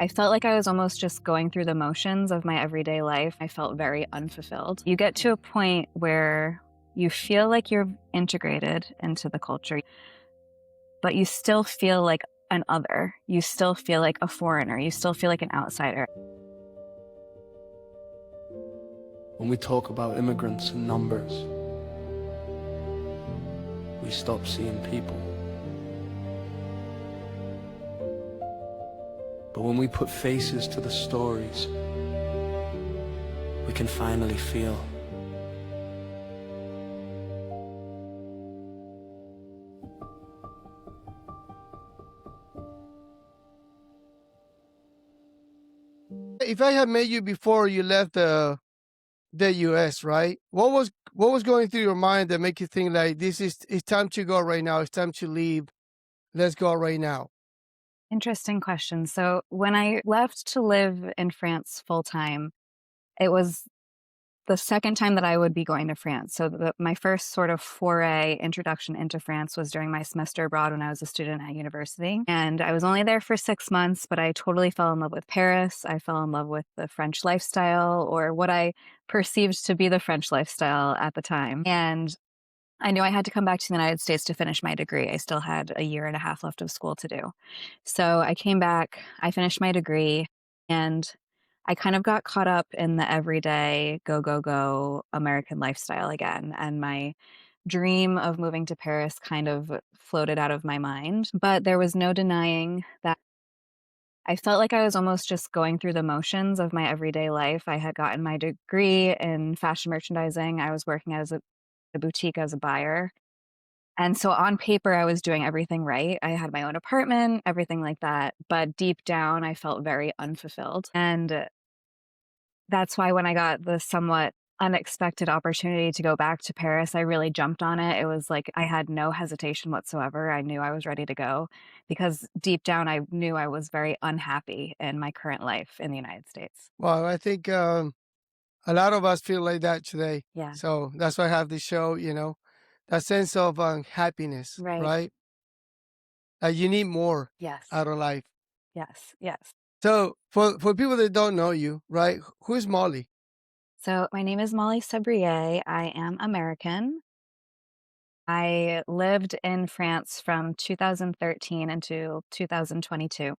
I felt like I was almost just going through the motions of my everyday life. I felt very unfulfilled. You get to a point where you feel like you're integrated into the culture, but you still feel like an other. You still feel like a foreigner. You still feel like an outsider. When we talk about immigrants and numbers, we stop seeing people. But when we put faces to the stories, we can finally feel. If I had met you before you left the US, right? What was going through your mind that make you think like it's time to go right now, it's time to leave, let's go right now? Interesting question. So, when I left to live in France full time, it was the second time that I would be going to France. So my first sort of foray introduction into France was during my semester abroad when I was a student at university. And I was only there for 6 months, but I totally fell in love with Paris. I fell in love with the French lifestyle, or what I perceived to be the French lifestyle at the time. And I knew I had to come back to the United States to finish my degree. I still had a year and a half left of school to do. So I came back, I finished my degree, and I kind of got caught up in the everyday go, go, go American lifestyle again. And my dream of moving to Paris kind of floated out of my mind. But there was no denying that I felt like I was almost just going through the motions of my everyday life. I had gotten my degree in fashion merchandising. I was working as a boutique as a buyer. And so on paper, I was doing everything right. I had my own apartment, everything like that. But deep down, I felt very unfulfilled. And that's why when I got the somewhat unexpected opportunity to go back to Paris, I really jumped on it. It was like I had no hesitation whatsoever. I knew I was ready to go because deep down, I knew I was very unhappy in my current life in the United States. Well, I think a lot of us feel like that today. Yeah. So that's why I have this show, that sense of happiness, Right. right? You need more Yes. out of life. Yes. Yes. So for people that don't know you, right? Who's Molly? So my name is Molli Sébrier. I am American. I lived in France from 2013 until 2022.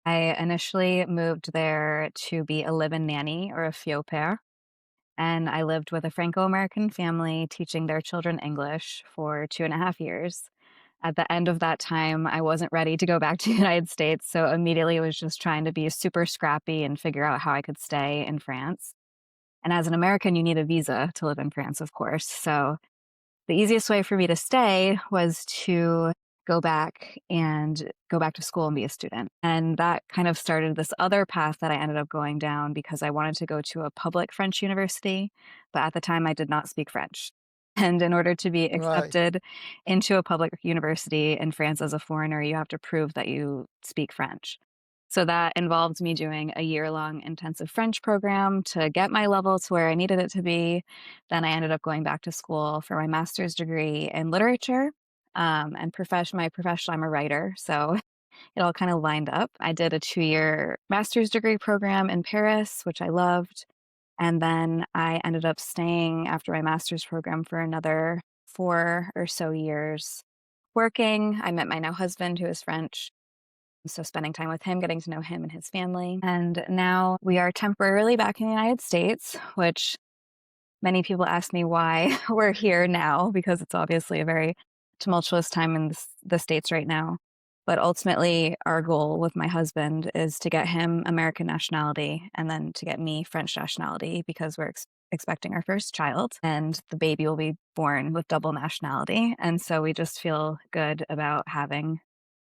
I initially moved there to be a live-in nanny or a fille père, and I lived with a Franco-American family teaching their children English for 2.5 years. At the end of that time, I wasn't ready to go back to the United States, so immediately was just trying to be super scrappy and figure out how I could stay in France. And as an American, you need a visa to live in France, of course. So the easiest way for me to stay was to go back to school and be a student. And that kind of started this other path that I ended up going down because I wanted to go to a public French university, but at the time I did not speak French. And in order to be Right. accepted into a public university in France as a foreigner, you have to prove that you speak French. So that involved me doing a year-long intensive French program to get my level to where I needed it to be. Then I ended up going back to school for my master's degree in literature, and my profession, I'm a writer, so it all kind of lined up. I did a 2-year master's degree program in Paris, which I loved, and then I ended up staying after my master's program for another 4 or so years working. I met my now husband, who is French, so spending time with him, getting to know him and his family. And now we are temporarily back in the United States, which many people ask me why we're here now, because it's obviously a very tumultuous time in the States right now. But ultimately, our goal with my husband is to get him American nationality and then to get me French nationality because we're expecting our first child and the baby will be born with double nationality. And so we just feel good about having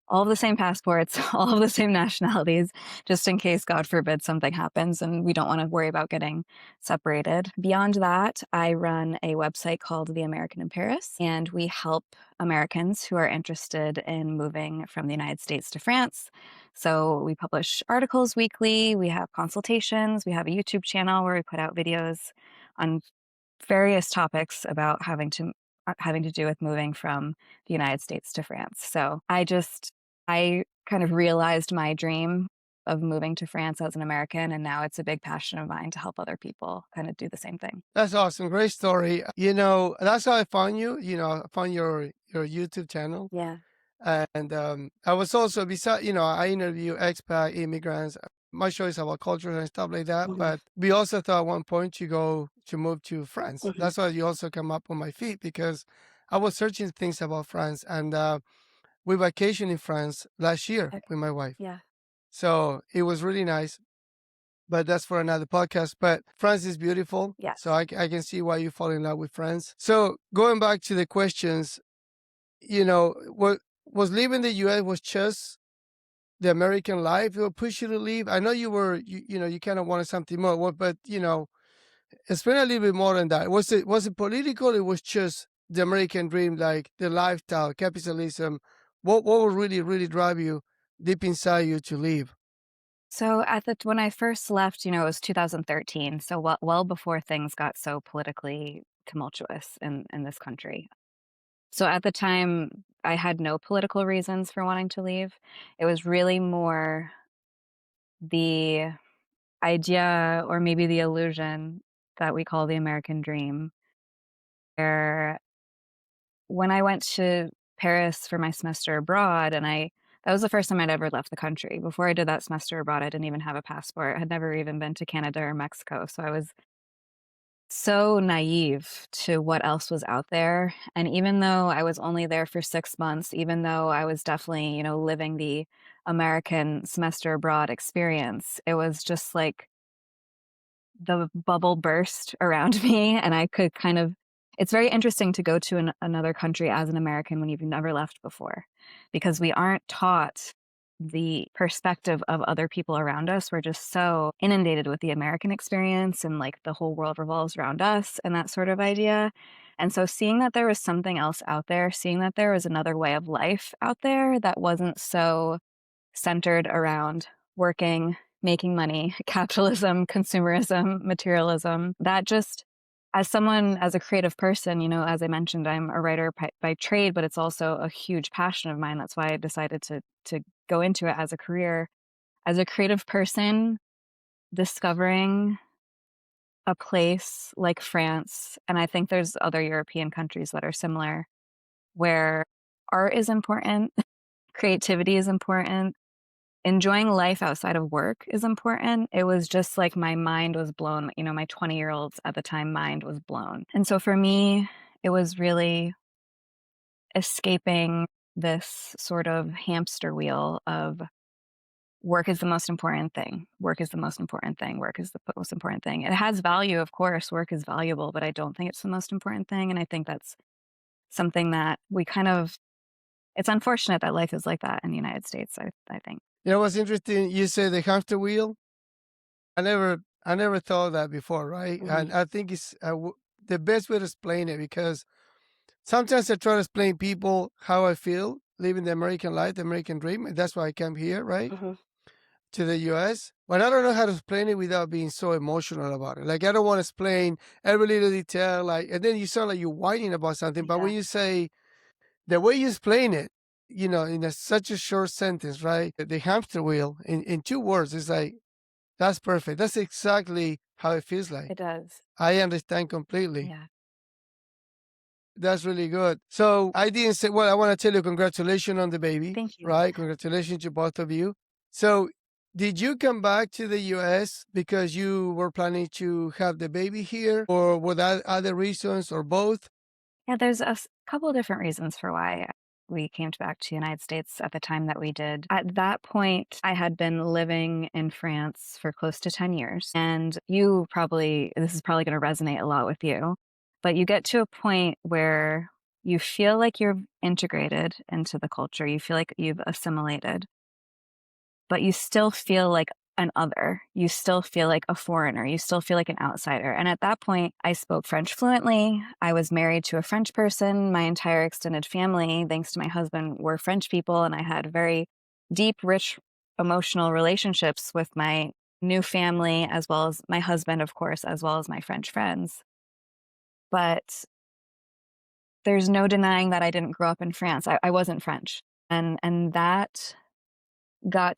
all of the same passports, all of the same nationalities, just in case, God forbid, something happens and we don't want to worry about getting separated. Beyond that, I run a website called The American in Paris, and we help Americans who are interested in moving from the United States to France. So we publish articles weekly, we have consultations, we have a YouTube channel where we put out videos on various topics about having to do with moving from the United States to France. So I kind of realized my dream of moving to France as an American, and now it's a big passion of mine to help other people kind of do the same thing. That's awesome. Great story. That's how I found you. I found your YouTube channel. Yeah. And I was also beside, I interview expat immigrants. My show is about culture and stuff like that. Mhm. But we also thought at one point to move to France. Mhm. That's why you also come up on my feed, because I was searching things about France, and we vacationed in France last year Okay. with my wife. Yeah. So it was really nice. But that's for another podcast. But France is beautiful. Yes. So I can see why you fall in love with France. So going back to the questions, what was leaving the US was just the American life will push you to leave? I know you were, you kind of wanted something more, but explain a little bit more than that. Was it political? It was just the American dream, like the lifestyle, capitalism. What would really, really drive you deep inside you to leave? So when I first left, it was 2013, so well before things got so politically tumultuous in this country. So at the time, I had no political reasons for wanting to leave. It was really more the idea, or maybe the illusion, that we call the American dream, where when I went to Paris for my semester abroad, that was the first time I'd ever left the country. Before I did that semester abroad, I didn't even have a passport. I had never even been to Canada or Mexico. So I was so naive to what else was out there. And even though I was only there for 6 months, even though I was definitely, living the American semester abroad experience, it was just like the bubble burst around me, and I could it's very interesting to go to another country as an American when you've never left before, because we aren't taught the perspective of other people around us. We're just so inundated with the American experience, and like the whole world revolves around us and that sort of idea. And so seeing that there was something else out there, seeing that there was another way of life out there that wasn't so centered around working, making money, capitalism, consumerism, materialism. That just, as a creative person, as I mentioned, I'm a writer by trade, but it's also a huge passion of mine. That's why I decided to go into it as a career. As a creative person, discovering a place like France, and I think there's other European countries that are similar, where art is important, creativity is important, enjoying life outside of work is important. It was just like my mind was blown. My 20-year-olds at the time mind was blown. And so for me, it was really escaping this sort of hamster wheel of work is the most important thing. Work is the most important thing. Work is the most important thing. It has value, of course. Work is valuable, but I don't think it's the most important thing. And I think that's something that it's unfortunate that life is like that in the United States, I think. What's interesting, you say the hamster wheel. I never thought of that before, right? Mhm. And I think it's the best way to explain it, because sometimes I try to explain people how I feel living the American life, the American dream, and that's why I came here, right, Mhm. to the US. But I don't know how to explain it without being so emotional about it. Like, I don't want to explain every little detail, like, and then you sound like you're whining about something. But when Yeah. you say the way you explain it, in such a short sentence, right? The hamster wheel in 2 words is like, that's perfect. That's exactly how it feels like. It does. I understand completely. Yeah. That's really good. So I didn't say, well, I want to tell you congratulations on the baby, Thank you. right? Congratulations to both of you. So did you come back to the US because you were planning to have the baby here, or were that other reasons, or both? Yeah, there's couple of different reasons for why we came back to the United States at the time that we did. At that point, I had been living in France for close to 10 years. And this is probably going to resonate a lot with you, but you get to a point where you feel like you're integrated into the culture. You feel like you've assimilated, but you still feel like an other. You still feel like a foreigner. You still feel like an outsider. And at that point, I spoke French fluently. I was married to a French person. My entire extended family, thanks to my husband, were French people. And I had very deep, rich, emotional relationships with my new family, as well as my husband, of course, as well as my French friends. But there's no denying that I didn't grow up in France. I wasn't French. And that got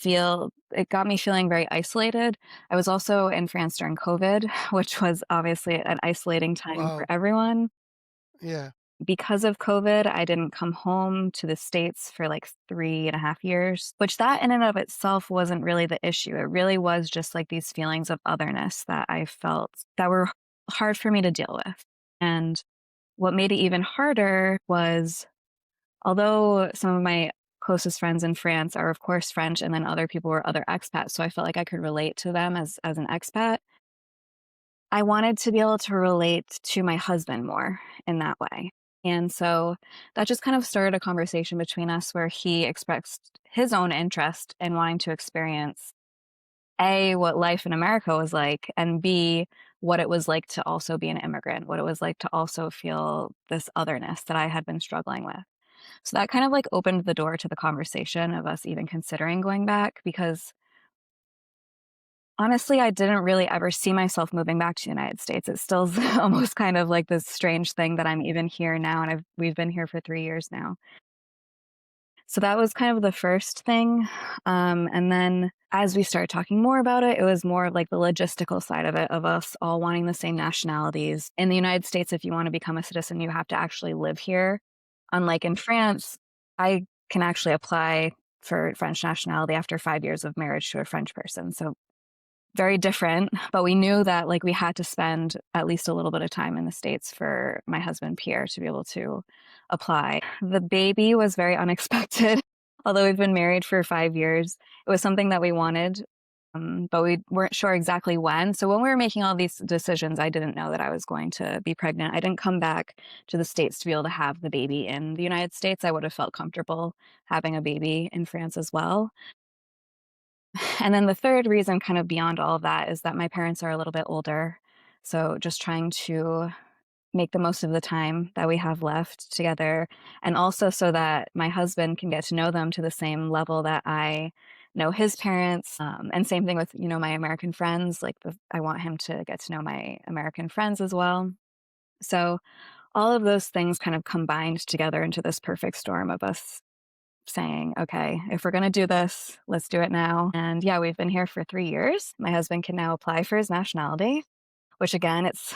it got me feeling very isolated. I was also in France during COVID, which was obviously an isolating time for Wow. everyone. Yeah. Because of COVID, I didn't come home to the States for like 3.5 years, which that in and of itself wasn't really the issue. It really was just like these feelings of otherness that I felt that were hard for me to deal with. And what made it even harder was, although some of my closest friends in France are, of course, French, and then other people were other expats, so I felt like I could relate to them as an expat. I wanted to be able to relate to my husband more in that way. And so that just kind of started a conversation between us where he expressed his own interest in wanting to experience A, what life in America was like, and B, what it was like to also be an immigrant, what it was like to also feel this otherness that I had been struggling with. So that kind of like opened the door to the conversation of us even considering going back, because honestly, I didn't really ever see myself moving back to the United States. It still is almost kind of like this strange thing that I'm even here now, and we've been here for 3 years now. So that was kind of the first thing, and then as we started talking more about it, it was more of like the logistical side of it, of us all wanting the same nationalities. In the United States, if you want to become a citizen, you have to actually live here. Unlike in France, I can actually apply for French nationality after 5 years of marriage to a French person. So very different, but we knew that like we had to spend at least a little bit of time in the States for my husband Pierre to be able to apply. The baby was very unexpected. Although we've been married for 5 years, it was something that we wanted, but we weren't sure exactly when. So when we were making all these decisions, I didn't know that I was going to be pregnant. I didn't come back to the States to be able to have the baby in the United States. I would have felt comfortable having a baby in France as well. And then the third reason, kind of beyond all of that, is that my parents are a little bit older. So just trying to make the most of the time that we have left together. And also so that my husband can get to know them to the same level that I know his parents. And same thing with, my American friends. Like I want him to get to know my American friends as well. So all of those things kind of combined together into this perfect storm of us saying, okay, if we're going to do this, let's do it now. And yeah, we've been here for 3 years. My husband can now apply for his nationality, which again, it's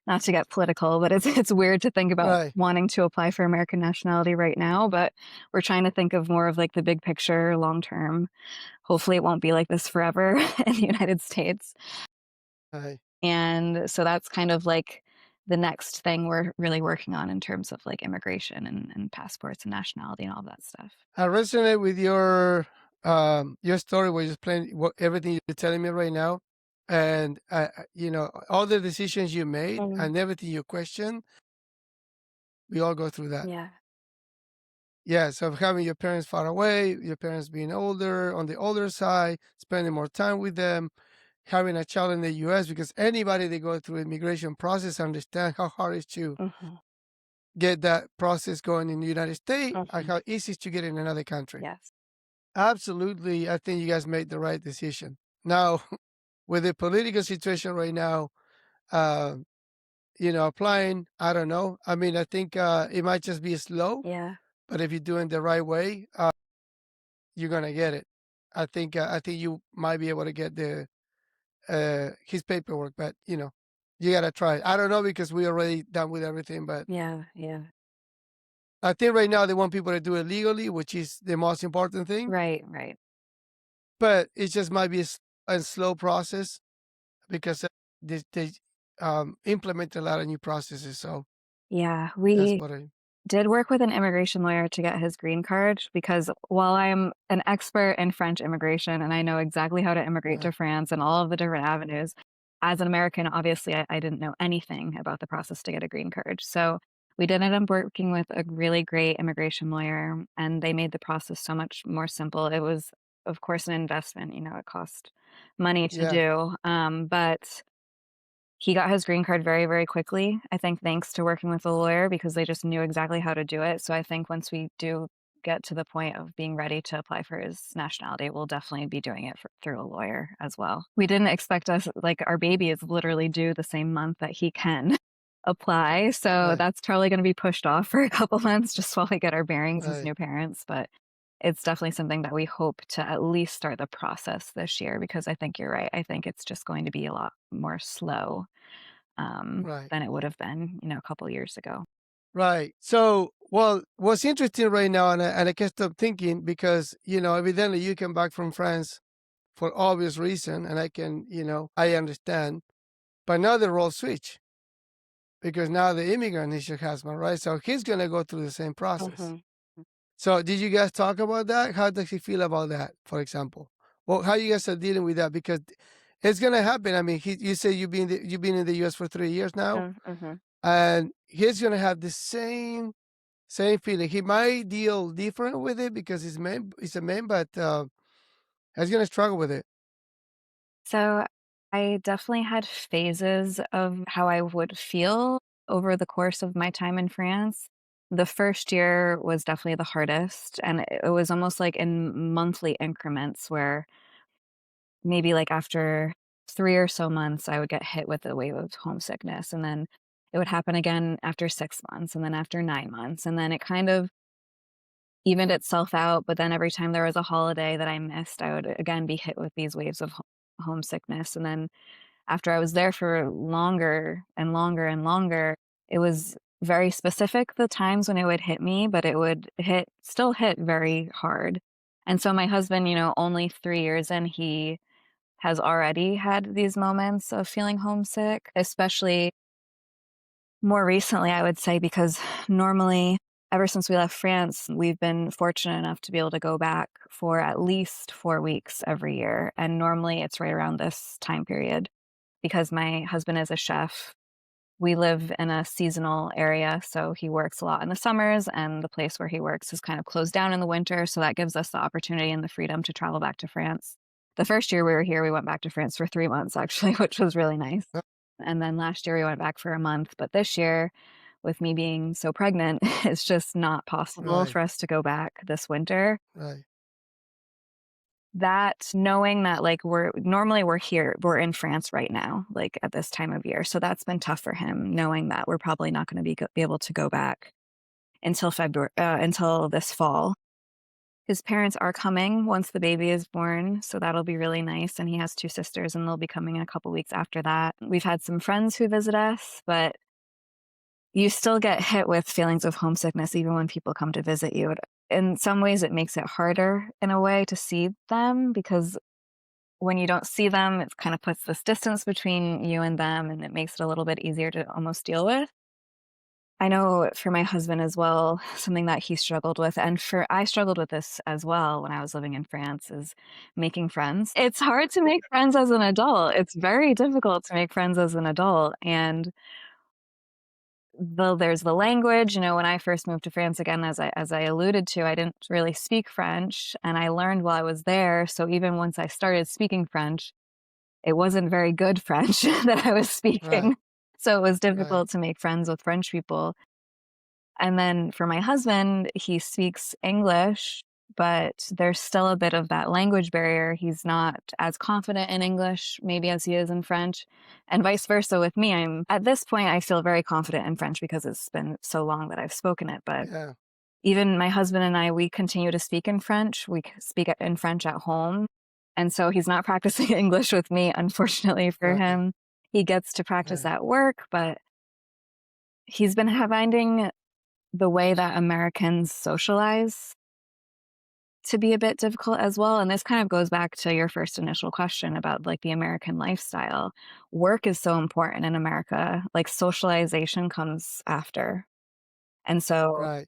not to get political, but it's weird to think about Right. wanting to apply for American nationality right now. But we're trying to think of more of like the big picture, long term. Hopefully, it won't be like this forever in the United States. Right. And so that's kind of like the next thing we're really working on in terms of like immigration and passports and nationality and all that stuff. I resonate with your story where you're explaining everything you're telling me right now, and all the decisions you made Mm. and everything you questioned. We all go through that. Yeah. Yeah. So having your parents far away, your parents being older, on the older side, spending more time with them, having a child in the U.S. because anybody that go through immigration process understand how hard it is to Hmm. get that process going in the United States and Hmm. how easy it is to get in another country. Yes. Absolutely, I think you guys made the right decision. Now, with the political situation right now, uh, applying, I don't know. I mean, I think it might just be slow, Yeah. but if you're doing the right way, you're gonna get it. I think you might be able to get the his paperwork, but you gotta try it. I don't know because we already done with everything, but Yeah. Yeah. I think right now they want people to do it legally, which is the most important thing. Right. Right. But it just might be a slow process because they implement a lot of new processes. So Yeah. that's We what I. did work with an immigration lawyer to get his green card, because while I'm an expert in French immigration and I know exactly how to immigrate Uh, to France and all of the different avenues, as an American, obviously, I didn't know anything about the process to get a green card. So we did end up working with a really great immigration lawyer, and they made the process so much more simple. It was, of course, an investment. It cost money to yeah, do, but he got his green card very, very quickly, I think thanks to working with a lawyer, because they just knew exactly how to do it. So I think once we do get to the point of being ready to apply for his nationality, we'll definitely be doing it through a lawyer as well. We didn't expect like our baby is literally due the same month that he can apply. So right, that's probably going to be pushed off for a couple months just while we get our bearings as right. new parents. But it's definitely something that we hope to at least start the process this year, because I think you're right. I think it's just going to be a lot more slow Right. than it would have been, a couple years ago. Right. So, well, what's interesting right now, and I can't stop thinking because, evidently you came back from France for obvious reason, and I understand. But now the role switch because now the immigrant is your husband, right? So he's going to go through the same process. Mhm. So did you guys talk about that? How does he feel about that, for example? Well, how you guys are dealing with that? Because it's going to happen. I mean, you say you've been in the U.S. for 3 years now, Mhm. and he's going to have the same feeling. He might deal different with it because he's a man, but he's going to struggle with it. So I definitely had phases of how I would feel over the course of my time in France. The first year was definitely the hardest, and it was almost like in monthly increments where maybe like after 3 or so months, I would get hit with a wave of homesickness, and then it would happen again after 6 months, and then after 9 months, and then it kind of evened itself out, but then every time there was a holiday that I missed, I would again be hit with these waves of homesickness, and then after I was there for longer and longer and longer, it was very specific the times when it would hit me, but it would still hit very hard. And so my husband, only 3 years in, he has already had these moments of feeling homesick, especially more recently, I would say, because normally, ever since we left France, we've been fortunate enough to be able to go back for at least 4 weeks every year. And normally it's right around this time period because my husband is a chef. We live in a seasonal area, so he works a lot in the summers, and the place where he works is kind of closed down in the winter. So that gives us the opportunity and the freedom to travel back to France. The first year we were here, we went back to France for 3 months, actually, which was really nice. And then last year we went back for a month. But this year, with me being so pregnant, it's just not possible Right. for us to go back this winter. Right. That knowing that like we're here, we're in France right now, like at this time of year. So that's been tough for him, knowing that we're probably not going to be able to go back until February, until this fall. His parents are coming once the baby is born, so that'll be really nice. And he has 2 sisters, and they'll be coming in a couple weeks after that. We've had some friends who visit us, but you still get hit with feelings of homesickness even when people come to visit you. In some ways, it makes it harder in a way to see them because when you don't see them, it kind of puts this distance between you and them, and it makes it a little bit easier to almost deal with. I know for my husband as well, something that he struggled with, and I struggled with this as well when I was living in France, is making friends. It's hard to make friends as an adult. It's very difficult to make friends as an adult, and there's the language. When I first moved to France again, as I alluded to, I didn't really speak French, and I learned while I was there. So even once I started speaking French, it wasn't very good French that I was Right. speaking. So it was Right. difficult to make friends with French people. And then for my husband, he speaks English, but there's still a bit of that language barrier. He's not as confident in English maybe as he is in French, and vice versa with me. At this point, I feel very confident in French because it's been so long that I've spoken it. But Yeah. even my husband and I, we continue to speak in French. We speak in French at home. And so he's not practicing English with me, unfortunately for Right. him. He gets to practice Right. at work, but he's been finding the way that Americans socialize to be a bit difficult as well. And this kind of goes back to your first initial question about like the American lifestyle. Work is so important in America. Like socialization comes after. And so, Right.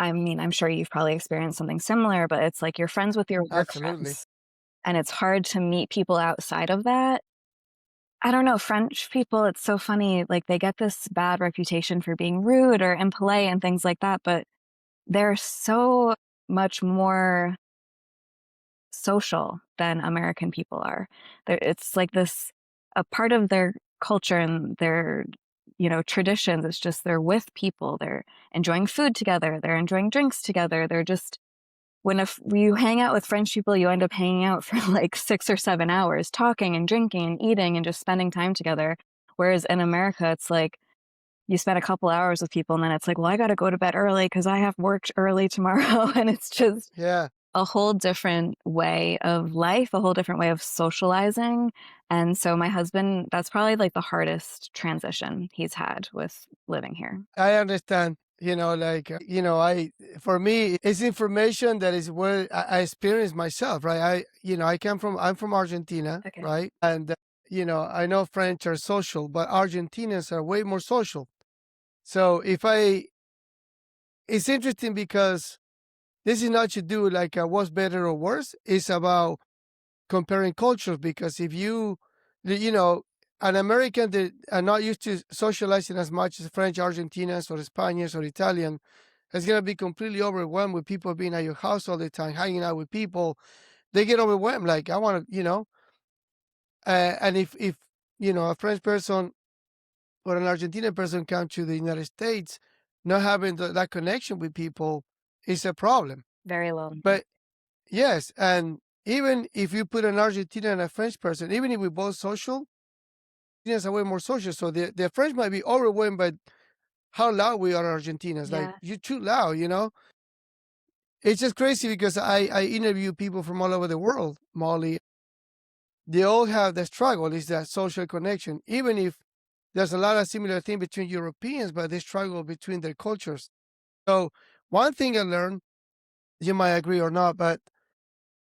I mean, I'm sure you've probably experienced something similar, but it's like you're friends with your work Absolutely. friends, and it's hard to meet people outside of that. I don't know, French people, it's so funny, like, they get this bad reputation for being rude or impolite and things like that, but they're so much more social than American people are. It's like a part of their culture and their, traditions. It's just they're with people. They're enjoying food together. They're enjoying drinks together. They're just, if you hang out with French people, you end up hanging out for like 6 or 7 hours, talking and drinking and eating and just spending time together. Whereas in America, it's like, you spend a couple hours with people and then it's like, well, I got to go to bed early because I have work early tomorrow. And it's just Yeah. a whole different way of life, a whole different way of socializing. And so my husband, that's probably like the hardest transition he's had with living here. I understand. For me, it's information that is what I experienced myself, right? I'm from Argentina, Okay. right? And, I know French are social, but Argentinians are way more social. So it's interesting because this is not to do like what's better or worse. It's about comparing cultures because if an American that are not used to socializing as much as French, Argentinians, or Spaniards or Italian, is going to be completely overwhelmed with people being at your house all the time, hanging out with people. They get overwhelmed. Like I want to, and if a French person or an Argentinian person come to the United States, not having that connection with people is a problem. Very lonely. But yes, and even if you put an Argentinian and a French person, even if we're both social, Argentinians are way more social. So the French might be overwhelmed by how loud we are Argentinians. Like Yeah. you're too loud. It's just crazy because I interview people from all over the world, Molly. They all have the struggle, is that social connection. Even if there's a lot of similar thing between Europeans, but they struggle between their cultures. So one thing I learned, you might agree or not, but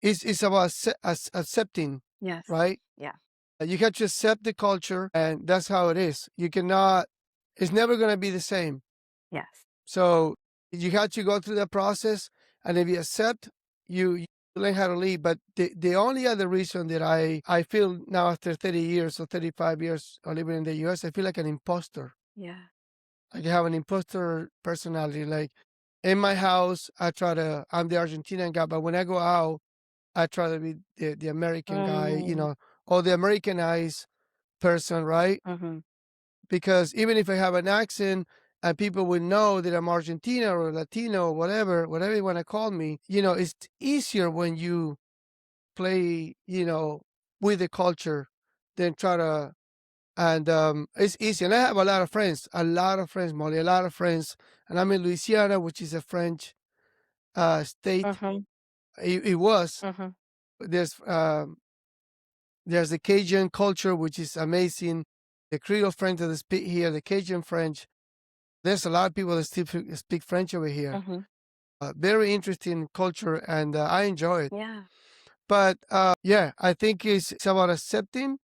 it's about accepting, Yes. right? Yeah. You have to accept the culture, and that's how it is. You cannot. It's never going to be the same. Yes. So you have to go through that process, and if you accept, you learn how to live. But the only other reason that I feel now after 30 years or 35 years of living in the U.S., I feel like an imposter. Yeah. Like I have an imposter personality. Like in my house, I'm the Argentinian guy, but when I go out, I try to be the American guy, or the Americanized person, right? Mm-hmm. Because even if I have an accent and people would know that I'm Argentina or Latino or whatever you want to call me, it's easier when you play, with the culture than try to. And it's easy. And I have a lot of friends, Molly, a lot of friends. And I'm in Louisiana, which is a French state. Mm-hmm. It was. Mm-hmm. There's There's the Cajun culture, which is amazing. The Creole French that they speak here, the Cajun French. There's a lot of people that still speak French over here. Mm-hmm. Very interesting culture, and I enjoy it. Yeah. But yeah, I think it's about accepting.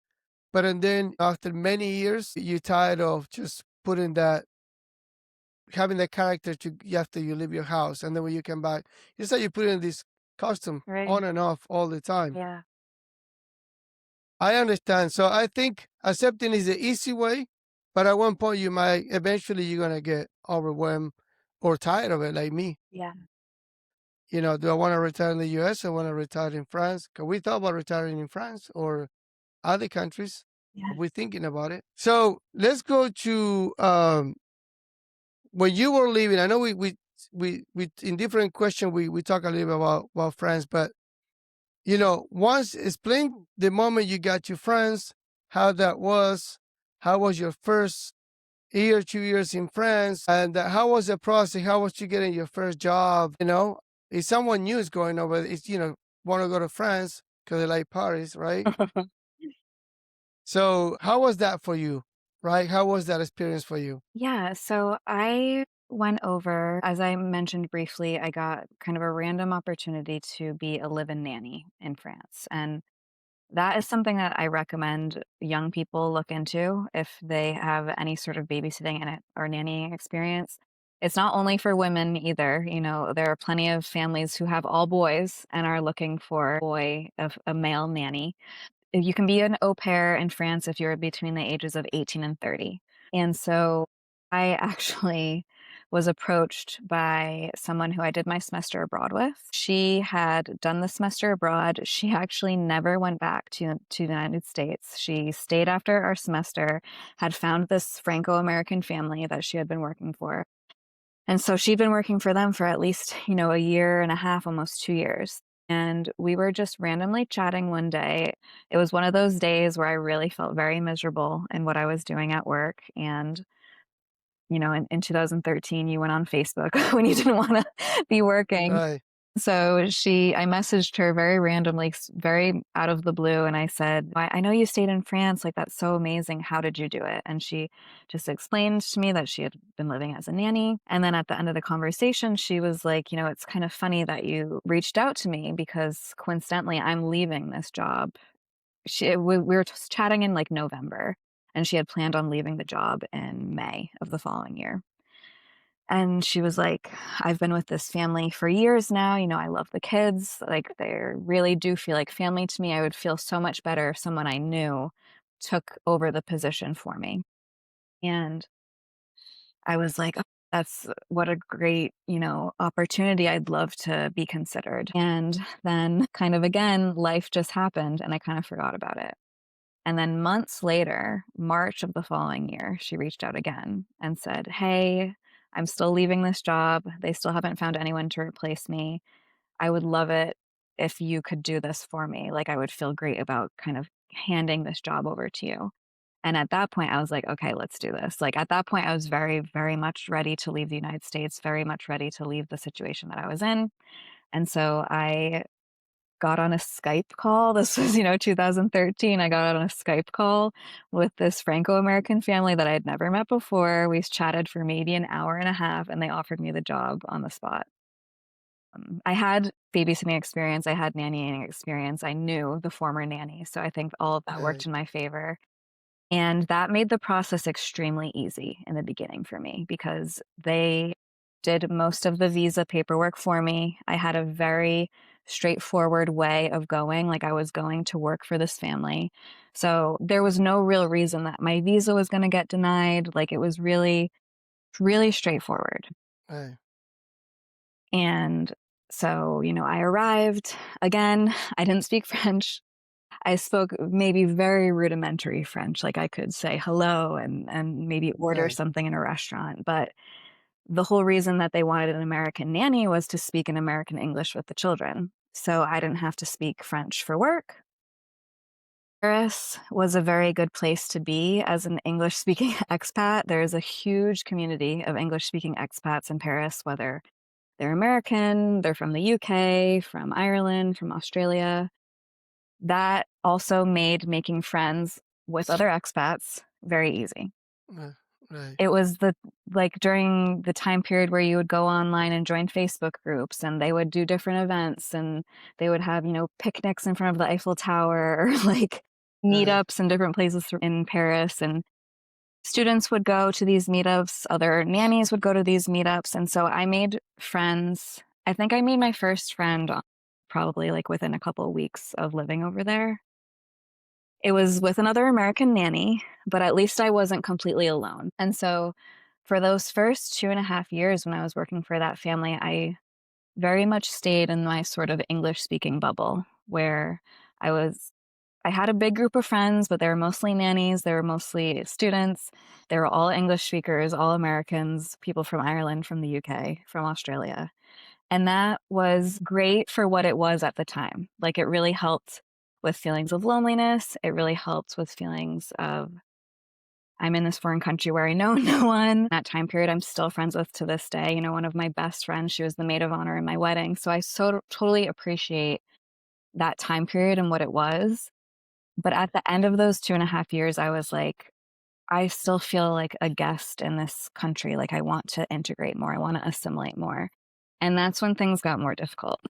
But and then after many years, you're tired of just having that character after you leave your house, and then when you come back, it's like you put in this custom Right. on and off all the time. Yeah. I understand. So I think accepting is the easy way, but at one point eventually you're gonna get overwhelmed or tired of it, like me. Yeah. Do I want to retire in the U.S.? I want to retire in France. Cause we thought about retiring in France or other countries. Yeah. We're thinking about it. So let's go to when you were leaving. I know we in different questions we talk a little bit about France, but once explain the moment you got to France, how that was, how was your first year, 2 years in France, and how was the process? How was you getting your first job? If someone new is going over, it's want to go to France because they like Paris, right? So how was that for you, right? How was that experience for you? Yeah. So I went over, as I mentioned briefly, I got kind of a random opportunity to be a live-in nanny in France. And that is something that I recommend young people look into if they have any sort of babysitting or nannying experience. It's not only for women either. There are plenty of families who have all boys and are looking for a male nanny. You can be an au pair in France if you're between the ages of 18 and 30. And so I actually was approached by someone who I did my semester abroad with. She had done the semester abroad. She actually never went back to the United States. She stayed after our semester, had found this Franco-American family that she had been working for. And so she'd been working for them for at least, a year and a half, almost 2 years. And we were just randomly chatting one day. It was one of those days where I really felt very miserable in what I was doing at work. And in 2013, you went on Facebook when you didn't want to be working. Right. So I messaged her very randomly, very out of the blue. And I said, I know you stayed in France. Like, that's so amazing. How did you do it? And she just explained to me that she had been living as a nanny. And then at the end of the conversation, she was like, it's kind of funny that you reached out to me because coincidentally, I'm leaving this job. We were just chatting in like November, and she had planned on leaving the job in May of the following year. And she was like, I've been with this family for years now. I love the kids. Like, they really do feel like family to me. I would feel so much better if someone I knew took over the position for me. And I was like, oh, that's what a great, opportunity. I'd love to be considered. And then kind of again, life just happened and I kind of forgot about it. And then months later, March of the following year, she reached out again and said, hey, I'm still leaving this job. They still haven't found anyone to replace me. I would love it if you could do this for me. Like, I would feel great about kind of handing this job over to you. And at that point, I was like, okay, let's do this. Like, at that point, I was very, very much ready to leave the United States, very much ready to leave the situation that I was in. And so I got on a Skype call. This was, 2013. I got on a Skype call with this Franco-American family that I had never met before. We chatted for maybe an hour and a half, and they offered me the job on the spot. I had babysitting experience. I had nannying experience. I knew the former nanny. So I think all of that Right. worked in my favor. And that made the process extremely easy in the beginning for me because they did most of the visa paperwork for me. I had a very straightforward way of going. Like, I was going to work for this family. So there was no real reason that my visa was going to get denied. Like, it was really, really straightforward. Right. And so, I arrived. Again, I didn't speak French. I spoke maybe very rudimentary French, like I could say hello and maybe order Right. something in a restaurant. But the whole reason that they wanted an American nanny was to speak in American English with the children. So I didn't have to speak French for work. Paris was a very good place to be as an English-speaking expat. There's a huge community of English-speaking expats in Paris, whether they're American, they're from the UK, from Ireland, from Australia. That also made making friends with other expats very easy. Right. Right. It was during the time period where you would go online and join Facebook groups and they would do different events and they would have, picnics in front of the Eiffel Tower or like Right. meetups in different places in Paris. And students would go to these meetups, other nannies would go to these meetups. And so I made friends. I think I made my first friend probably like within a couple of weeks of living over there. It was with another American nanny, but at least I wasn't completely alone. And so for those first 2.5 years when I was working for that family, I very much stayed in my sort of English speaking bubble where I had a big group of friends, but they were mostly nannies. They were mostly students. They were all English speakers, all Americans, people from Ireland, from the UK, from Australia. And that was great for what it was at the time. Like, it really helped with feelings of loneliness. It really helped with feelings of, I'm in this foreign country where I know no one. That time period, I'm still friends with to this day. One of my best friends, she was the maid of honor in my wedding. So I totally appreciate that time period and what it was. But at the end of those 2.5 years, I was like, I still feel like a guest in this country. Like, I want to integrate more. I want to assimilate more. And that's when things got more difficult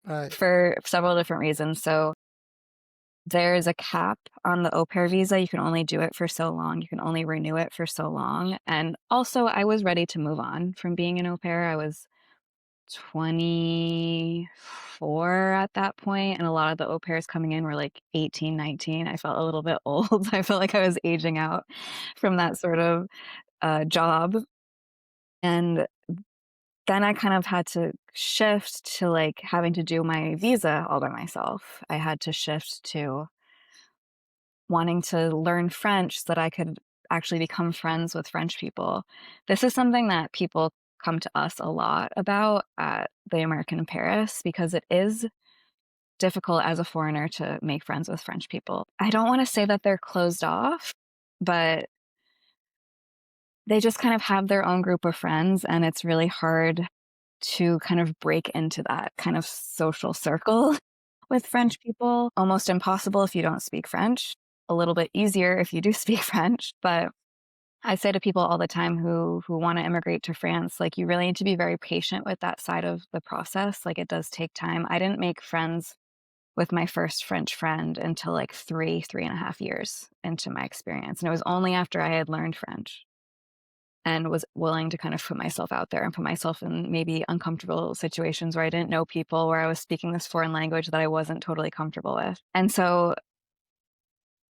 Right. for several different reasons. So there's a cap on the au pair visa. You can only do it for so long. You can only renew it for so long. And also, I was ready to move on from being an au pair. I was 24 at that point, and a lot of the au pairs coming in were like 18, 19. I felt a little bit old. I felt like I was aging out from that sort of job. And then I kind of had to shift to like having to do my visa all by myself. I had to shift to wanting to learn French so that I could actually become friends with French people. This is something that people come to us a lot about at the American in Paris because it is difficult as a foreigner to make friends with French people. I don't want to say that they're closed off, but they just kind of have their own group of friends, and it's really hard to kind of break into that kind of social circle with French people. Almost impossible if you don't speak French. A little bit easier if you do speak French, but I say to people all the time who want to immigrate to France, like, you really need to be very patient with that side of the process. Like, it does take time. I didn't make friends with my first French friend until like 3.5 years into my experience. And it was only after I had learned French and was willing to kind of put myself out there and put myself in maybe uncomfortable situations where I didn't know people, where I was speaking this foreign language that I wasn't totally comfortable with. And so,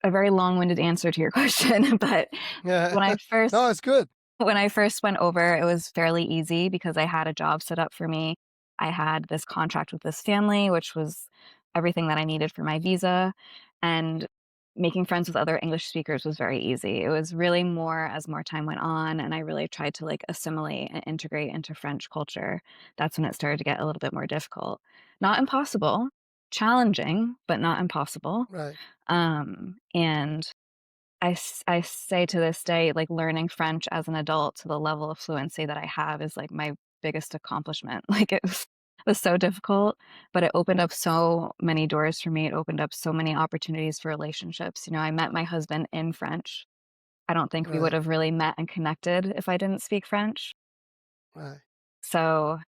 a very long-winded answer to your question, but Yeah. when I first No, it's good. when I first went over, it was fairly easy because I had a job set up for me. I had this contract with this family, which was everything that I needed for my visa. And making friends with other English speakers was very easy. It was really more as more time went on and I really tried to like assimilate and integrate into French culture. That's when it started to get a little bit more difficult. Not impossible, challenging, but not impossible. Right. And I say to this day, like, learning French as an adult to the level of fluency that I have is like my biggest accomplishment. Like, it was so difficult, but it opened up so many doors for me. It opened up so many opportunities for relationships. I met my husband in French. I don't think we would Right. have really met and connected if I didn't speak French. Right. So,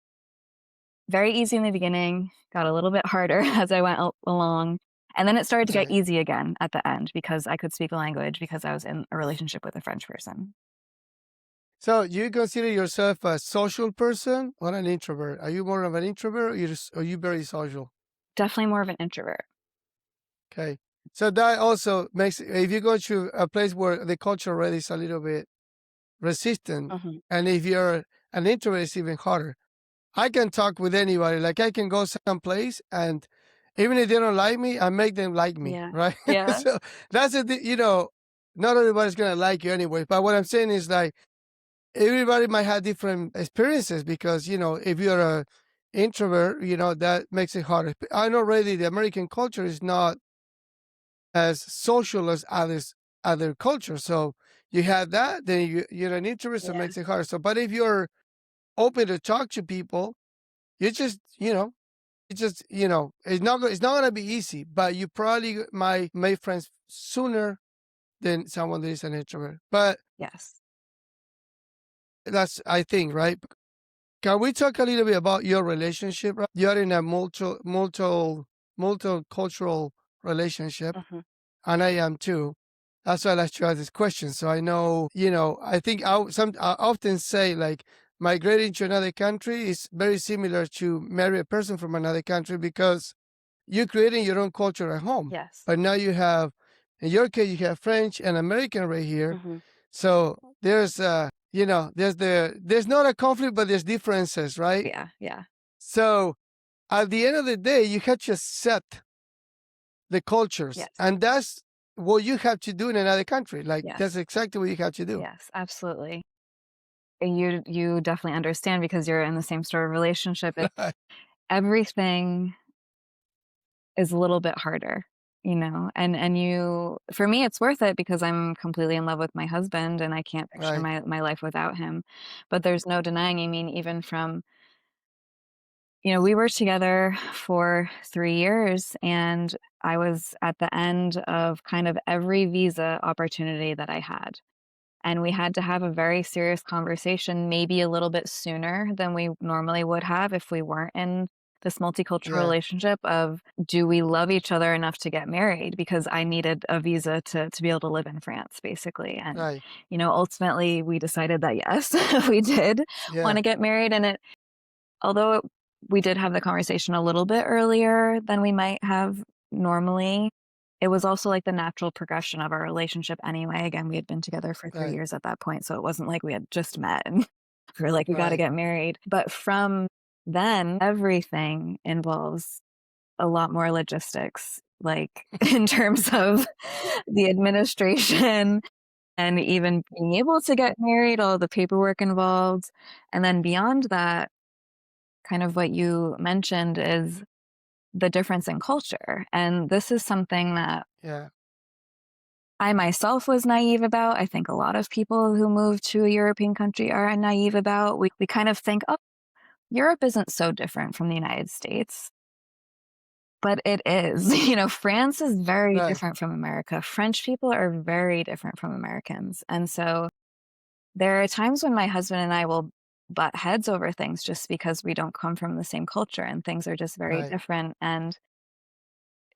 very easy in the beginning, got a little bit harder as I went along. And then it started to get Right. easy again at the end because I could speak the language because I was in a relationship with a French person. So you consider yourself a social person or an introvert? Are you more of an introvert or are you very social? Definitely more of an introvert. Okay. So that also makes, if you go to a place where the culture already is a little bit resistant, Mhm. and if you're an introvert, it's even harder. I can talk with anybody. Like, I can go someplace and even if they don't like me, I make them like me, Yeah. right? Yeah. So that's not everybody's gonna like you anyway. But what I'm saying is, like, everybody might have different experiences because if you're a introvert, that makes it harder. I know already the American culture is not as social as other cultures. So you have that, then you're an introvert, so it Yeah. makes it harder. So, but if you're open to talk to people, you just, it's not going to be easy, but you probably might make friends sooner than someone that is an introvert. But Yes. that's, I think, right? Can we talk a little bit about your relationship? Right? You're in a multicultural relationship, Mhm. and I am too. That's why I like to ask this question. So I know, I think I often say, like, migrating to another country is very similar to marry a person from another country because you're creating your own culture at home. Yes. But now you have, in your case, you have French and American right here. Mhm. So there's not a conflict, but there's differences, right? Yeah. Yeah. So at the end of the day, you have to accept the cultures, Yes. and that's what you have to do in another country. Like, that's Yes. exactly what you have to do. Yes. Absolutely. And you definitely understand because you're in the same sort of relationship. Everything is a little bit harder. And you for me, it's worth it because I'm completely in love with my husband and I can't picture Right. my life without him. But there's no denying, I mean, even from we were together for 3 years, and I was at the end of kind of every visa opportunity that I had. And we had to have a very serious conversation, maybe a little bit sooner than we normally would have if we weren't in this multicultural Yeah. relationship of, do we love each other enough to get married? Because I needed a visa to be able to live in France, basically. And, Right. ultimately we decided that yes, we did want Yeah. to get married. And although we did have the conversation a little bit earlier than we might have normally, it was also like the natural progression of our relationship anyway. Again, we had been together for 3 Right. years at that point, so it wasn't like we had just met and we were like, "We gotta Right. get married." But from then, everything involves a lot more logistics, like, in terms of the administration and even being able to get married, all the paperwork involved. And then beyond that, kind of what you mentioned is the difference in culture. And this is something that Yeah. I myself was naive about. I think a lot of people who move to a European country are naive about. We kind of think, oh, Europe isn't so different from the United States. But it is. France is very Right, different from America. French people are very different from Americans. And so there are times when my husband and I will butt heads over things just because we don't come from the same culture and things are just very right, different. And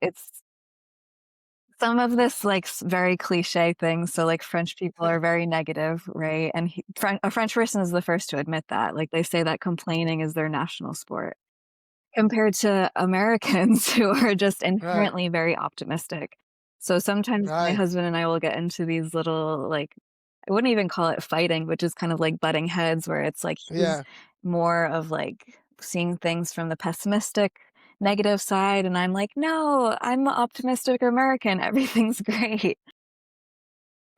it's some of this like very cliche things. So like French people are very negative, right? And a French person is the first to admit that. Like they say that complaining is their national sport compared to Americans who are just right, inherently very optimistic. So sometimes my right. husband and I will get into these little, like, I wouldn't even call it fighting, but just kind of like butting heads where it's like he's Yeah, more of like seeing things from the pessimistic, negative side. And I'm like, no, I'm the optimistic American. Everything's great.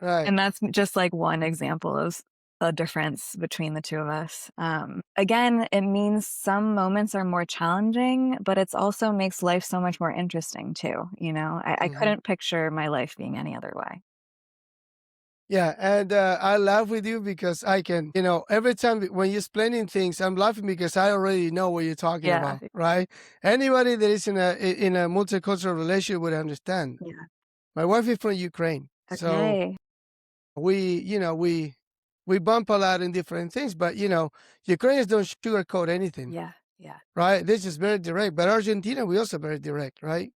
right. And that's just like one example of a difference between the two of us. Again, it means some moments are more challenging, but it's also makes life so much more interesting too. I Hmm. couldn't picture my life being any other way. Yeah, and I laugh with you because I can, every time when you're explaining things, I'm laughing because I already know what you're talking Yeah. about, right? Anybody that is in a multicultural relationship would understand. Yeah. My wife is from Ukraine, so Okay. we bump a lot in different things, but Ukrainians don't sugarcoat anything, Yeah. Yeah. right? This is very direct. But Argentina, we also very direct, right?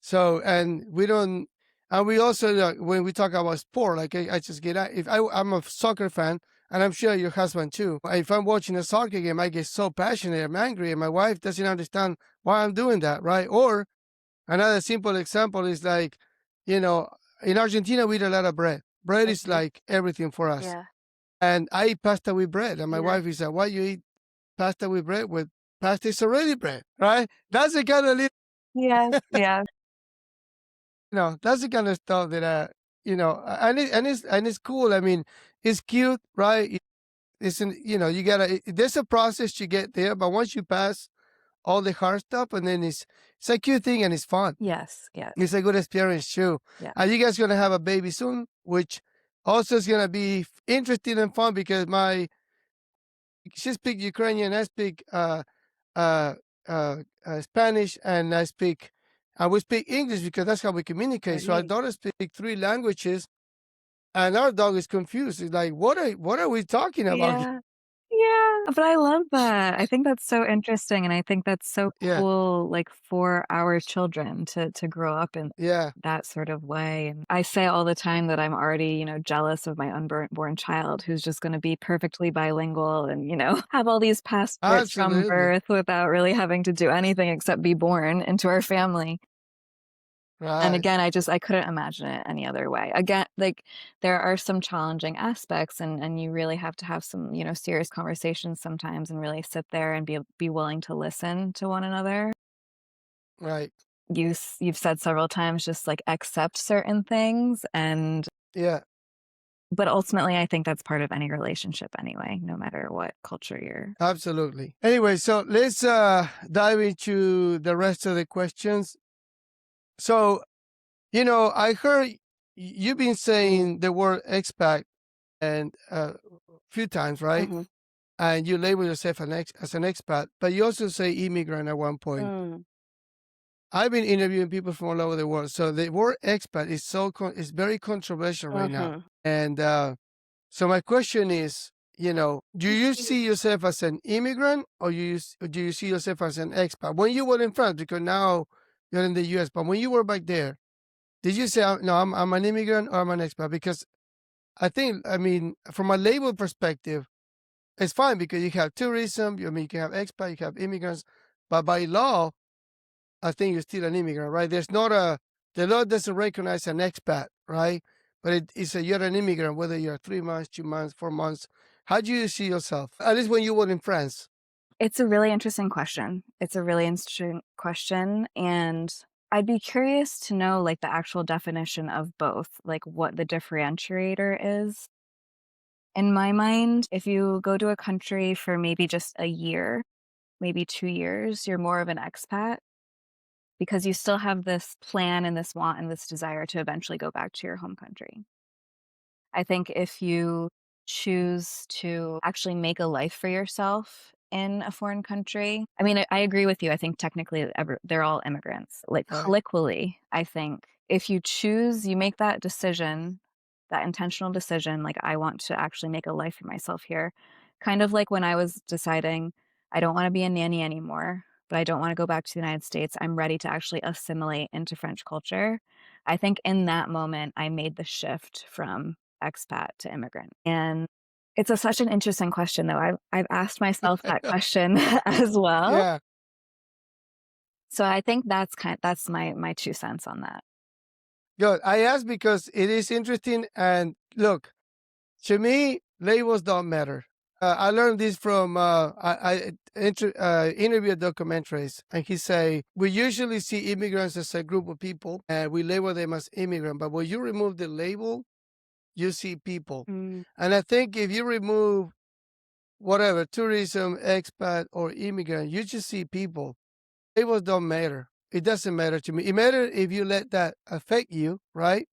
So, and we don't, and we also when we talk about sport, like I just get out. If I'm a soccer fan, and I'm sure your husband too. If I'm watching a soccer game, I get so passionate, I'm angry, and my wife doesn't understand why I'm doing that, right? Or another simple example is like, you know, in Argentina we eat a lot of bread. Bread is Okay. like everything for us, Yeah. and I eat pasta with bread, and my Yeah. wife is like, "Why you eat pasta with bread? With pasta is already bread, right?" That's the kind of Yes. Yeah. that's the kind of stuff that and it's cool. I mean, it's cute, right? It's you gotta. There's a process to get there, but once you pass all the hard stuff, and then it's a cute thing and it's fun. Yes. Yes. It's a good experience too. Yeah. And you guys gonna have a baby soon, which also is gonna be interesting and fun because my she speak Ukrainian, I speak uh, Spanish, and we speak English because that's how we communicate. So our Great. daughter speak three languages, and our dog is confused. It's like, what are we talking about? Yeah. Yeah, but I love that. I think that's so interesting, and I think that's so Yeah, cool, like, for our children to grow up in yeah, that sort of way, and I say all the time that I'm already, jealous of my unborn child who's just gonna be perfectly bilingual and, have all these passports from absolutely, birth without really having to do anything except be born into our family. And right, again, I couldn't imagine it any other way. Again, like, there are some challenging aspects and you really have to have some, serious conversations sometimes and really sit there and be willing to listen to one another. right, You've said several times just, like, accept certain things yeah, but ultimately, I think that's part of any relationship anyway, no matter what culture you're. absolutely. Anyway, so let's dive into the rest of the questions. So, I heard you've been Mm, saying the word expat and few times, right? mhm, And you label yourself as an expat, but you also say immigrant at one point. mm, I've been interviewing people from all over the world, so the word expat is is very controversial right now. mhm. And so my question is, do you see yourself as an immigrant, or do you see yourself as an expat? When you were in France, because now you're in the U.S., but when you were back there, did you say, no, I'm an immigrant or I'm an expat? Because I mean, from a label perspective, it's fine because you have tourism. You can have expat, you can have immigrants, but by law, I think you're still an immigrant, right? The law doesn't recognize an expat, right? But it's you're an immigrant, whether you're 3 months, 2 months, 4 months. How do you see yourself? At least when you were in France. It's a really interesting question. It's a really interesting question, and I'd be curious to know, like, the actual definition of both, like, what the differentiator is. In my mind, if you go to a country for maybe just a year, maybe 2 years, you're more of an expat because you still have this plan and this want and this desire to eventually go back to your home country. I think if you choose to actually make a life for yourself in a foreign country, I mean, I agree with you. I think technically they're all immigrants. Like Right. colloquially, I think if you choose, you make that decision, that intentional decision, like I want to actually make a life for myself here. Kind of like when I was deciding I don't want to be a nanny anymore, but I don't want to go back to the United States. I'm ready to actually assimilate into French culture. I think in that moment, I made the shift from expat to immigrant. And it's such an interesting question, though. I've asked myself that question as well. Yeah. So I think that's my 2 cents on that. Good. I asked because it is interesting. And look, to me, labels don't matter. I learned this from interview documentaries, and he say we usually see immigrants as a group of people, and we label them as immigrant. But when you remove the label, you see people. Mm. And I think if you remove whatever tourism, expat, or immigrant, you just see people. Labels don't matter. It doesn't matter to me. It matters if you let that affect you, right?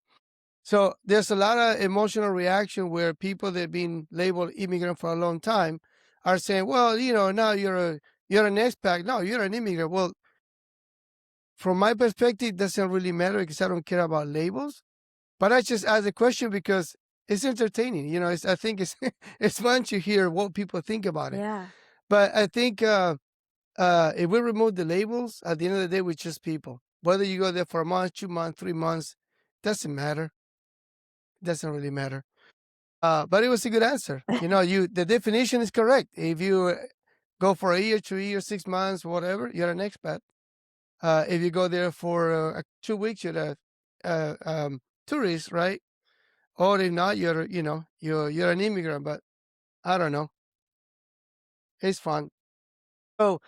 So there's a lot of emotional reaction where people that have been labeled immigrant for a long time are saying, "Well, now you're an expat. No, you're an immigrant." Well, from my perspective, it doesn't really matter because I don't care about labels. But I just ask the question because it's entertaining. I think it's it's fun to hear what people think about it. Yeah. But I think if we remove the labels, at the end of the day, we're just people. Whether you go there for a month, 2 months, 3 months, doesn't matter. Doesn't really matter. But it was a good answer. The definition is correct. If you go for a year, 2 years, 6 months, whatever, you're an expat. If you go there for 2 weeks, you're a tourist, right? Or if not, you're an immigrant. But I don't know. It's fun. So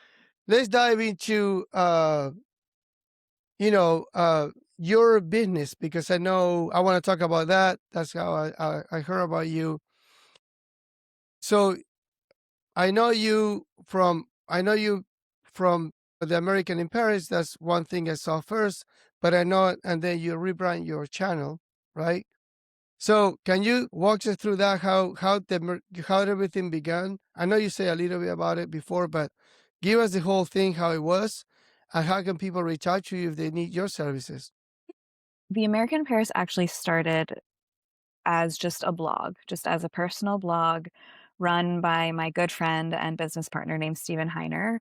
let's dive into your business, because I know I want to talk about that. That's how I heard about you. So I know you from the American in Paris. That's one thing I saw first, but I know, and then you rebrand your channel, right? So can you walk us through that? How everything began? I know you say a little bit about it before, but give us the whole thing, how it was, and how can people reach out to you if they need your services? The American Paris actually started as just a blog, just as a personal blog run by my good friend and business partner named Steven Heiner.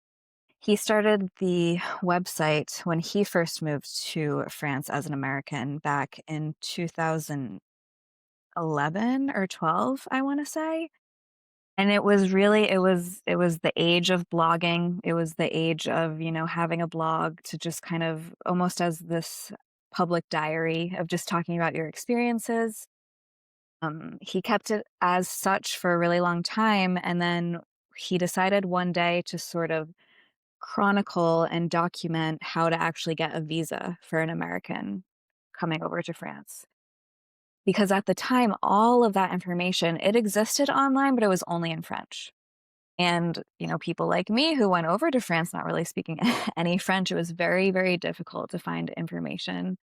He started the website when he first moved to France as an American back in 2011 or 12, I want to say. And it was the age of blogging. It was the age of, having a blog to just kind of almost as this public diary of just talking about your experiences. He kept it as such for a really long time, and then he decided one day to sort of chronicle and document how to actually get a visa for an American coming over to France. Because at the time, all of that information, it existed online, but it was only in French. And, people like me who went over to France not really speaking any French, it was very, very difficult to find information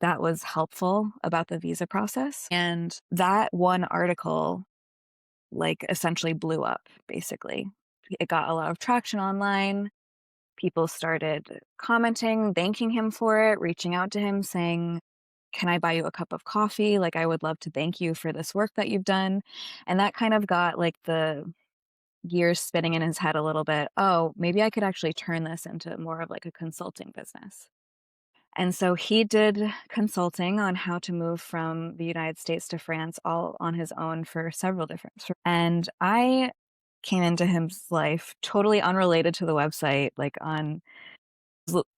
that was helpful about the visa process. And that one article, like, essentially blew up, basically. It got a lot of traction online. People started commenting, thanking him for it, reaching out to him saying, "Can I buy you a cup of coffee? Like, I would love to thank you for this work that you've done." And that kind of got like the gears spinning in his head a little bit. Oh, maybe I could actually turn this into more of like a consulting business. And so he did consulting on how to move from the United States to France all on his own for several different. And I came into his life totally unrelated to the website, like on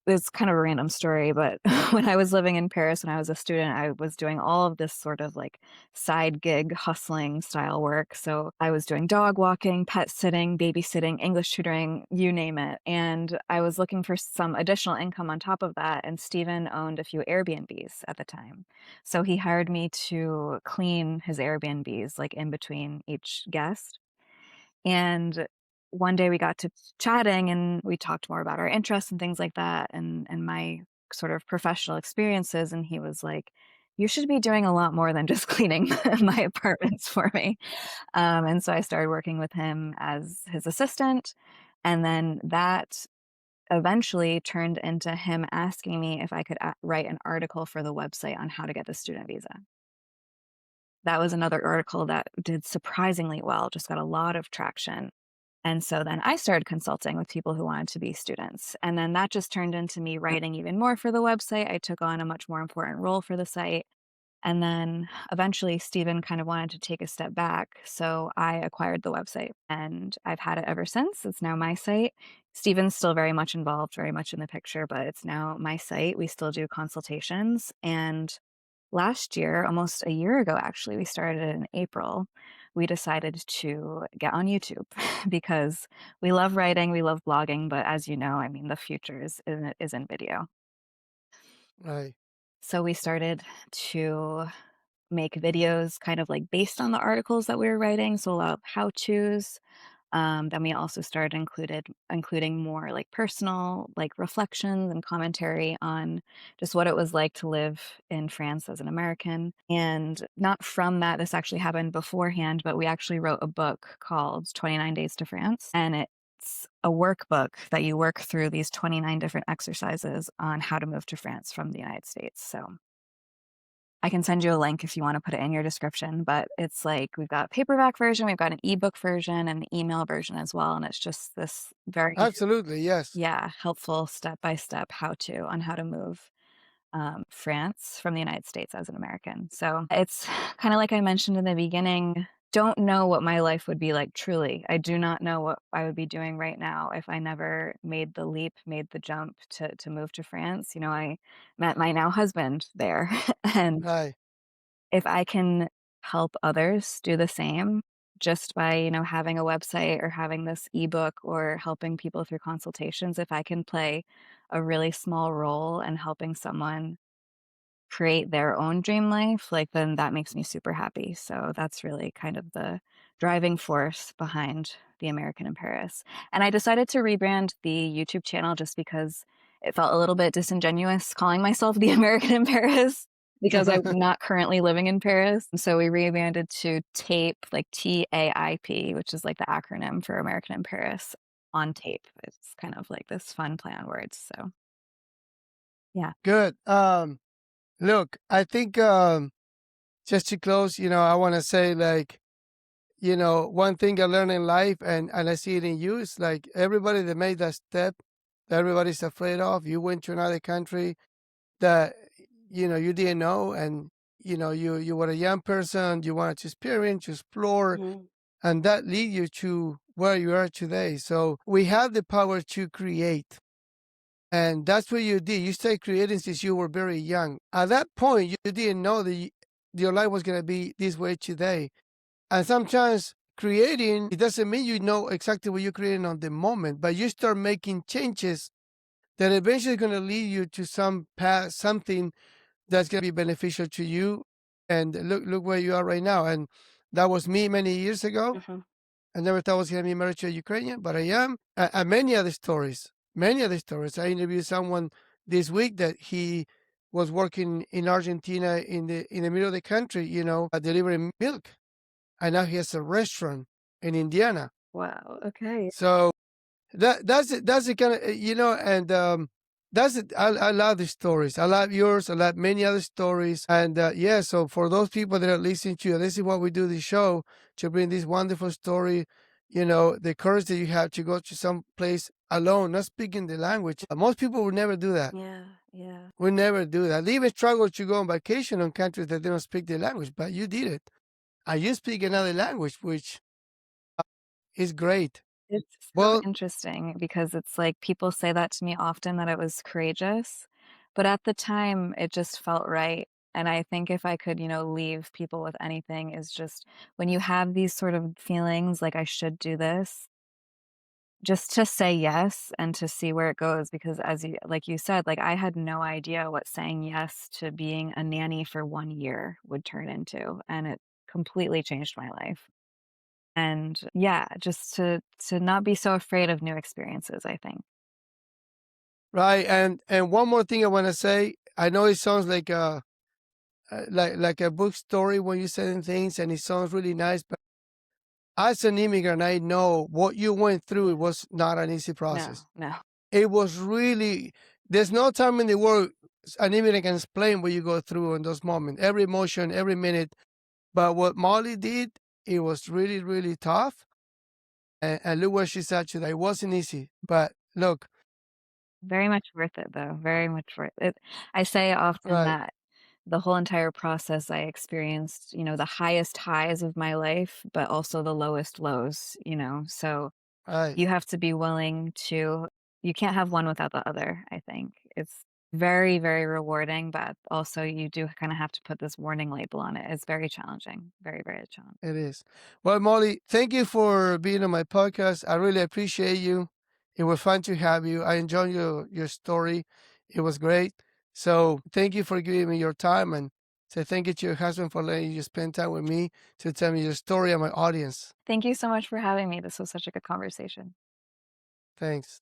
it's kind of a random story, but when I was living in Paris when I was a student, I was doing all of this sort of like side gig hustling style work. So I was doing dog walking, pet sitting, babysitting, English tutoring, you name it. And I was looking for some additional income on top of that. And Steven owned a few Airbnbs at the time. So he hired me to clean his Airbnbs like in between each guest. And one day we got to chatting and we talked more about our interests and things like that and my sort of professional experiences. And he was like, you should be doing a lot more than just cleaning my apartments for me. And so I started working with him as his assistant. And then that eventually turned into him asking me if I could write an article for the website on how to get the student visa. That was another article that did surprisingly well, just got a lot of traction. And so then I started consulting with people who wanted to be students. And then that just turned into me writing even more for the website. I took on a much more important role for the site. And then eventually Stephen kind of wanted to take a step back. So I acquired the website and I've had it ever since. It's now my site. Stephen's still very much involved, very much in the picture, but it's now my site. We still do consultations. And last year, almost a year ago, actually, we started it in April. We decided to get on YouTube because we love writing, we love blogging, but as you know, I mean, the future is in video. Right. So we started to make videos kind of like based on the articles that we were writing. So a lot of how to's. Then we also started including more like personal like reflections and commentary on just what it was like to live in France as an American. And not from that, this actually happened beforehand, but we actually wrote a book called 29 Days to France. And it's a workbook that you work through these 29 different exercises on how to move to France from the United States. So I can send you a link if you wanna put it in your description, but it's like we've got a paperback version, we've got an ebook version, and an email version as well, and it's just this very Absolutely. Yes. yeah, helpful step-by-step how-to on how to move, France from the United States as an American. So, it's kinda like I mentioned in the beginning, don't know what my life would be like truly. I do not know what I would be doing right now if I never made the leap, made the jump to move to France. You know, I met my now husband there, and Right. if I can help others do the same just by, having a website or having this ebook or helping people through consultations, if I can play a really small role in helping someone create their own dream life, like, then that makes me super happy. So that's really kind of the driving force behind The American in Paris. And I decided to rebrand the YouTube channel just because it felt a little bit disingenuous calling myself The American in Paris because I'm not currently living in Paris. So we rebranded to TAIP, like TAIP, which is like the acronym for American in Paris on tape. It's kind of like this fun play on words. So yeah. Good. Look, I think just to close, I want to say like, one thing I learned in life and I see it in you is like everybody that made that step that everybody's afraid of, you went to another country that, you didn't know. And, you were a young person, you wanted to experience, to explore, and that lead you to where you are today. So we have the power to create. And that's what you did. You started creating since you were very young. At that point, you didn't know that your life was going to be this way today. And sometimes creating, it doesn't mean you know exactly what you're creating on the moment, but you start making changes that eventually going to lead you to some path, something that's going to be beneficial to you. And look where you are right now. And that was me many years ago. I never thought I was going to be married to a Ukrainian, but I am. And many other stories. Many other stories. I interviewed someone this week that he was working in Argentina in the middle of the country, delivering milk, and now he has a restaurant in Indiana. Wow. Okay. So that's it. That's the kind of and that's it. I love the stories. I love yours. I love many other stories. And yeah, so for those people that are listening to you, this is what we do this show to bring this wonderful story. The courage that you have to go to some place alone, not speaking the language. Most people would never do that. Yeah. Yeah. Would never do that. They even struggle to go on vacation on countries that they don't speak the language, but you did it. And you speak another language, which is great. It's so Well, interesting because it's like people say that to me often that it was courageous, but at the time it just felt right. And I think if I could, leave people with anything is just when you have these sort of feelings like I should do this, just to say yes and to see where it goes because as you like you said, like I had no idea what saying yes to being a nanny for 1 year would turn into, and it completely changed my life. And yeah, just to not be so afraid of new experiences, I think. Right. And one more thing I want to say. I know it sounds like like a book story when you're saying things, and it sounds really nice. But as an immigrant, I know what you went through. It was not an easy No, process. no. It was really. There's no time in the world an immigrant can explain what you go through in those moments. Every emotion, every minute. But what Molly did, it was really, really tough. And look where she's at today. It wasn't easy, but look, Very much worth it though, very much worth it. I say often right, that the whole entire process I experienced, the highest highs of my life, but also the lowest lows, so right. you have to be willing to you can't have one without the other, I think. It's very, very rewarding, but also you do kinda have to put this warning label on it. It's very challenging, very, very challenging. It is. Well, Molly, thank you for being on my podcast. I really appreciate you. It was fun to have you. I enjoyed your story. It was great. So thank you for giving me your time, and say thank you to your husband for letting you spend time with me to tell me your story and my audience. Thank you so much for having me. This was such a good conversation. Thanks.